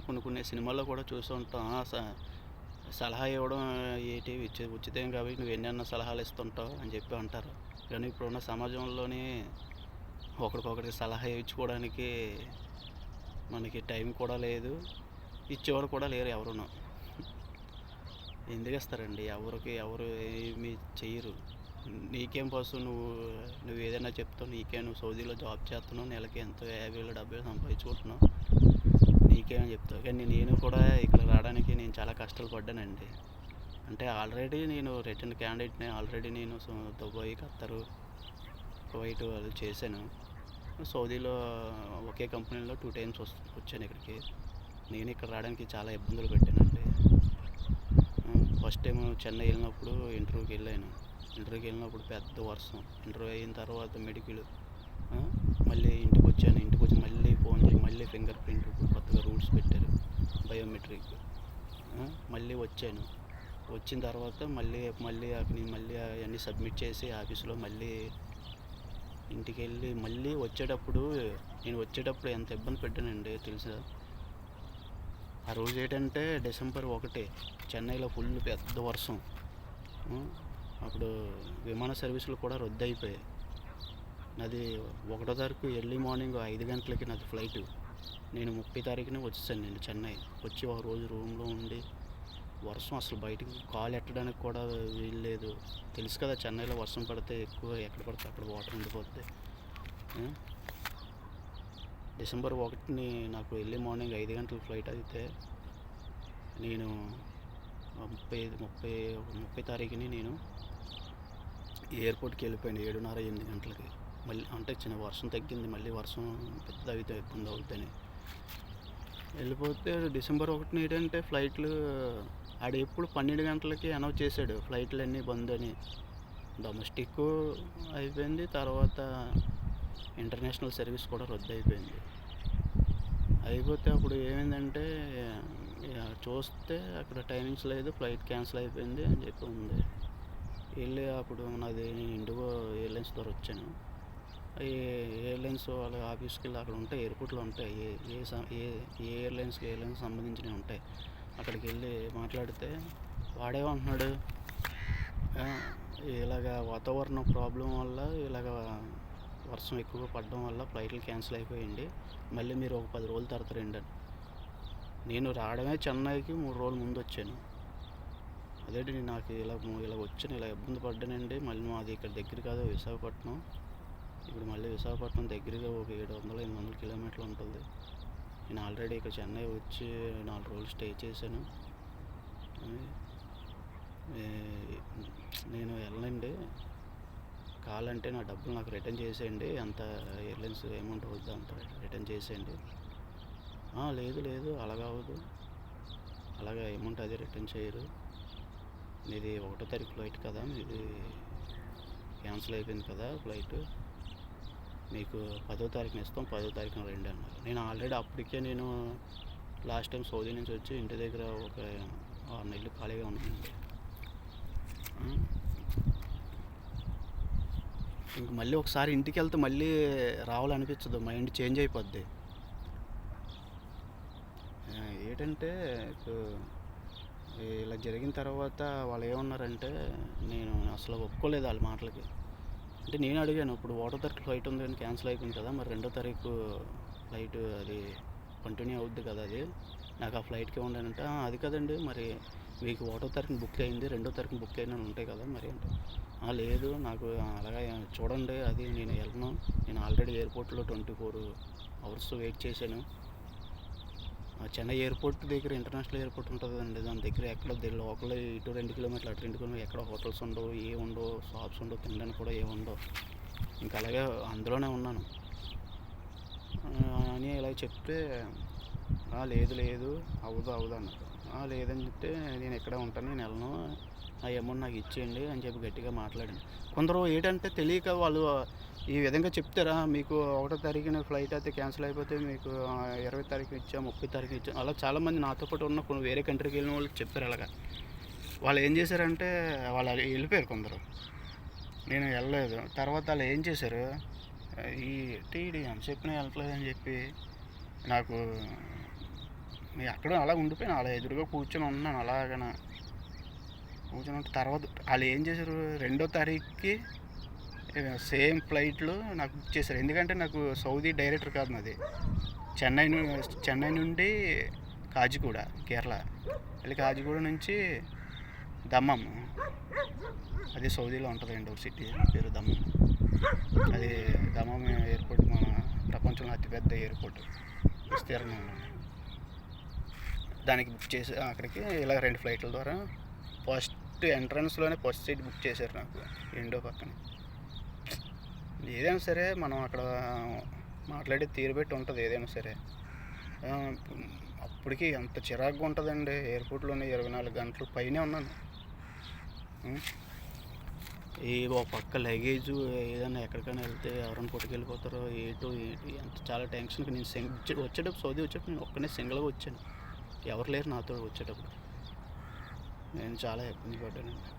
కొన్ని సినిమాల్లో కూడా చూస్తూ ఉంటాం. సలహా ఇవ్వడం ఏటి ఉచితం కాబట్టి నువ్వు ఎన్నెన్నో సలహాలు ఇస్తుంటావు అని చెప్పి అంటారు. కానీ ఇప్పుడున్న సమాజంలోని ఒకడికొకడికి సలహా ఇచ్చుకోవడానికి మనకి టైం కూడా లేదు. ఇచ్చేవారు కూడా లేరు ఎవరును. ఎందుకు ఇస్తారండి? ఎవరు ఏమి చెయ్యరు. నీకేం పర్సు నువ్వు ఏదైనా చెప్తావు. నువ్వు సౌదీలో జాబ్ చేస్తున్నావు, నెలకి ఎంతో 50,000 70,000 సంపాదించుకుంటున్నావు, నీకేమని చెప్తావు. కానీ నేను కూడా ఇక్కడ రావడానికి నేను చాలా కష్టాలు పడ్డానండి. అంటే ఆల్రెడీ నేను రిటర్న్ క్యాండిడేట్ని. ఆల్రెడీ నేను దుబాయ్, ఖత్తరు, కువైట్ వాళ్ళు చేశాను. సౌదీలో ఒకే కంపెనీలో 2 టైమ్స్ వచ్చాను ఇక్కడికి. నేను ఇక్కడ రావడానికి చాలా ఇబ్బందులు పెట్టానండి. ఫస్ట్ టైం చెన్నై వెళ్ళినప్పుడు ఇంటర్వ్యూకి వెళ్ళినప్పుడు పెద్ద వర్షం. ఇంటర్వ్యూ అయిన తర్వాత మెడికల్, మళ్ళీ ఇంటికి వచ్చి మళ్ళీ ఫోన్ చేసి మళ్ళీ ఫింగర్ ప్రింట్ కొత్తగా రూల్స్ పెట్టారు, బయోమెట్రిక్. మళ్ళీ వచ్చాను. వచ్చిన తర్వాత మళ్ళీ అక్కడికి మళ్ళీ అవన్నీ సబ్మిట్ చేసి ఆఫీసులో మళ్ళీ ఇంటికి వెళ్ళి మళ్ళీ నేను వచ్చేటప్పుడు ఎంత ఇబ్బంది పెట్టానండి తెలుసా. ఆ రోజు ఏంటంటే డిసెంబర్ 1 చెన్నైలో ఫుల్ పెద్ద వర్షం. అప్పుడు విమాన సర్వీసులు కూడా రద్దు అయిపోయాయి. నాది 1వ తారీఖు ఎర్లీ మార్నింగ్ 5 గంటలకి నాది ఫ్లైట్. నేను 30 తారీఖున వచ్చేసాను. నేను చెన్నై వచ్చి ఒక రోజు రూమ్లో ఉండి, వర్షం అసలు బయటికి కాలు ఎట్టడానికి కూడా వీల్లేదు. తెలుసు కదా చెన్నైలో వర్షం పడితే ఎక్కువ ఎక్కడ పడితే అక్కడ వాటర్ ఉండిపోద్ది. డిసెంబర్ 1 నాకు ఎర్లీ మార్నింగ్ 5 గంటల ఫ్లైట్ అయితే నేను 30 తారీఖుని నేను ఎయిర్పోర్ట్కి వెళ్ళిపోయాను 7:30 8 గంటలకి. మళ్ళీ అంటే చిన్న వర్షం తగ్గింది, మళ్ళీ వర్షం పెద్ద అయితే ఇబ్బంది అవుతుందని వెళ్ళిపోతే. డిసెంబర్ 1 ఏంటంటే ఫ్లైట్లు ఆడ ఎప్పుడు 12 గంటలకి అనౌన్స్ చేశాడు ఫ్లైట్లు అన్నీ బంద్ అని. డొమెస్టిక్ అయిపోయింది, తర్వాత ఇంటర్నేషనల్ సర్వీస్ కూడా రద్దు అయిపోతే అప్పుడు ఏమైందంటే చూస్తే అక్కడ టైమింగ్స్ లేదు, ఫ్లైట్ క్యాన్సిల్ అయిపోయింది అని చెప్పి ఉంది. అప్పుడు నాది నేను ఇండిగో ఎయిర్లైన్స్ ద్వారా వచ్చాను. ఈ ఎయిర్లైన్స్ వాళ్ళ ఆఫీస్కి వెళ్ళి అక్కడ ఉంటాయి, ఎయిర్పోర్ట్లో ఉంటాయి, ఏ ఎయిర్లైన్స్కి సంబంధించినవి ఉంటాయి. అక్కడికి వెళ్ళి మాట్లాడితే వాడేమంటున్నాడు, ఇలాగ వాతావరణం ప్రాబ్లం వల్ల వర్షం ఎక్కువగా పడడం వల్ల ఫ్లైట్లు క్యాన్సిల్ అయిపోయింది, మళ్ళీ మీరు ఒక 10 రోజుల తర్వాత రండి అని. నేను రావడమే చెన్నైకి 3 రోజుల ముందు వచ్చాను. అదేంటి నాకు ఇలా వచ్చాను, ఇలా ఇబ్బంది పడ్డానండి. మళ్ళీ మాది ఇక్కడ దగ్గర కాదు విశాఖపట్నం. ఇప్పుడు మళ్ళీ విశాఖపట్నం దగ్గరగా ఒక 700-800 కిలోమీటర్లు ఉంటుంది. నేను ఆల్రెడీ ఇక్కడ చెన్నై వచ్చి 4 రోజులు స్టే చేశాను. నేను వెళ్ళండి, కావాలంటే నా డబ్బులు నాకు రిటర్న్ చేసేయండి, ఎంత ఎయిర్లైన్స్ అమౌంట్ అవుతుందో అంత రిటర్న్ చేసేయండి. లేదు అలాగా అవ్వదు, అలాగా అమౌంట్ అది రిటర్న్ చేయరు, మీది 1వ తారీఖు ఫ్లైట్ కదా, మీది క్యాన్సిల్ అయిపోయింది కదా ఫ్లైట్, మీకు 10వ తారీఖున ఇస్తాం, 10వ తారీఖున రండి అన్నారు. నేను ఆల్రెడీ అప్పటికే నేను లాస్ట్ టైం సౌదీ నుంచి వచ్చి ఇంటి దగ్గర ఒక 6 నెలలు ఖాళీగా ఉన్నానండి. ఇంక మళ్ళీ ఒకసారి ఇంటికి వెళ్తే మళ్ళీ రావాలనిపించదు, మైండ్ చేంజ్ అయిపోద్ది. ఏంటంటే ఇలా జరిగిన తర్వాత వాళ్ళు ఏమన్నారంటే, నేను అసలు ఒప్పుకోలేదు వాళ్ళ మాటలకి. అంటే నేను అడిగాను, ఇప్పుడు 1వ తారీఖు ఫ్లైట్ ఉంది కానీ క్యాన్సిల్ అయిపోయింది కదా, మరి 2వ తారీఖు ఫ్లైట్ అది కంటిన్యూ అవుద్ది కదా, అది నాకు ఆ ఫ్లైట్కి ఉండాలంటే అది కదండి, మరి మీకు 1వ తారీఖున బుక్ అయింది, 2వ తారీఖున బుక్ అయినా ఉంటాయి కదా మరి అంటే, లేదు నాకు అలాగా చూడండి, అది నేను వెళ్ళను, నేను ఆల్రెడీ ఎయిర్పోర్ట్లో 24 అవర్స్ వెయిట్ చేశాను. చెన్నై ఎయిర్పోర్ట్ దగ్గర ఇంటర్నేషనల్ ఎయిర్పోర్ట్ ఉంటుంది అండి, దాని దగ్గర ఎక్కడ లోకల్ ఇటు 2 కిలోమీటర్లు అటు 2 కిలోమీటర్లు ఎక్కడ హోటల్స్ ఉండవు, ఉండవు, షాప్స్ ఉండవు, తినడానికి కూడా ఉండవు. ఇంకా అలాగే అందులోనే ఉన్నాను అని ఇలా చెప్తే, లేదు అవ్వదు అన్నారు. లేదని చెప్తే నేను ఇక్కడే ఉంటాను, నేను వెళ్ళను, ఆ అమౌంట్ నాకు ఇచ్చేయండి అని చెప్పి గట్టిగా మాట్లాడాను. కొందరు ఏంటంటే తెలియక వాళ్ళు ఈ విధంగా చెప్తారా, మీకు 1వ తారీఖున ఫ్లైట్ అయితే క్యాన్సిల్ అయిపోతే మీకు 20 తారీఖు ఇచ్చాం, 30 తారీఖు ఇచ్చాం, అలా చాలామంది నాతో పాటు ఉన్న కొన్ని వేరే కంట్రీకి వెళ్ళిన వాళ్ళకి చెప్పారు. అలాగా వాళ్ళు ఏం చేశారంటే వాళ్ళు వెళ్ళిపోయారు కొందరు, నేను వెళ్ళలేదు. తర్వాత వాళ్ళు ఏం చేశారు, ఈ టీడీ అని చెప్పిన వెళ్ళట్లేదని చెప్పి నాకు నేను అక్కడ అలా ఉండిపోయాను, అలా ఎదురుగా కూర్చొని ఉన్నాను. అలాగన కూర్చొని ఉంటే తర్వాత వాళ్ళు ఏం చేశారు, 2వ తారీఖుకి సేమ్ ఫ్లైట్లు నాకు బుక్ చేశారు. ఎందుకంటే నాకు సౌదీ డైరెక్టర్ కాదు నాది, చెన్నై నుండి కాజిగూడ, కేరళ వెళ్ళి కాజిగూడ నుంచి దమ్మం, అది సౌదీలో ఉంటుంది 2వ సిటీ పేరు దమ్మం. అది దమ్మం ఎయిర్పోర్ట్ మన ప్రపంచంలో అతిపెద్ద ఎయిర్పోర్ట్, విస్తీర్ణం. దానికి బుక్ చేసి అక్కడికి ఇలా 2 ఫ్లైట్ల ద్వారా ఫస్ట్ ఎంట్రన్స్లోనే ఫస్ట్ సీట్ బుక్ చేశారు నాకు, విండో పక్కన. ఏదైనా సరే మనం అక్కడ మాట్లాడే తీరు పెట్టి ఉంటుంది ఏదైనా సరే. అప్పటికి అంత చిరాకుగా ఉంటుందండి ఎయిర్పోర్ట్లోనే, 24 గంటలు పైనే ఉన్నాను. ఒక పక్క లగేజ్ ఏదైనా ఎక్కడికైనా వెళ్తే ఎవరైనా పట్టుకెళ్ళిపోతారో ఏటో అంత చాలా టెన్షన్కి. నేను వచ్చేటప్పుడు సౌదీ వచ్చేటప్పుడు నేను ఒక్కనే సింగిల్గా వచ్చాను, ఎవరు లేరు నాతో వచ్చేటప్పుడు. నేను చాలా ఇబ్బంది పడ్డానండి.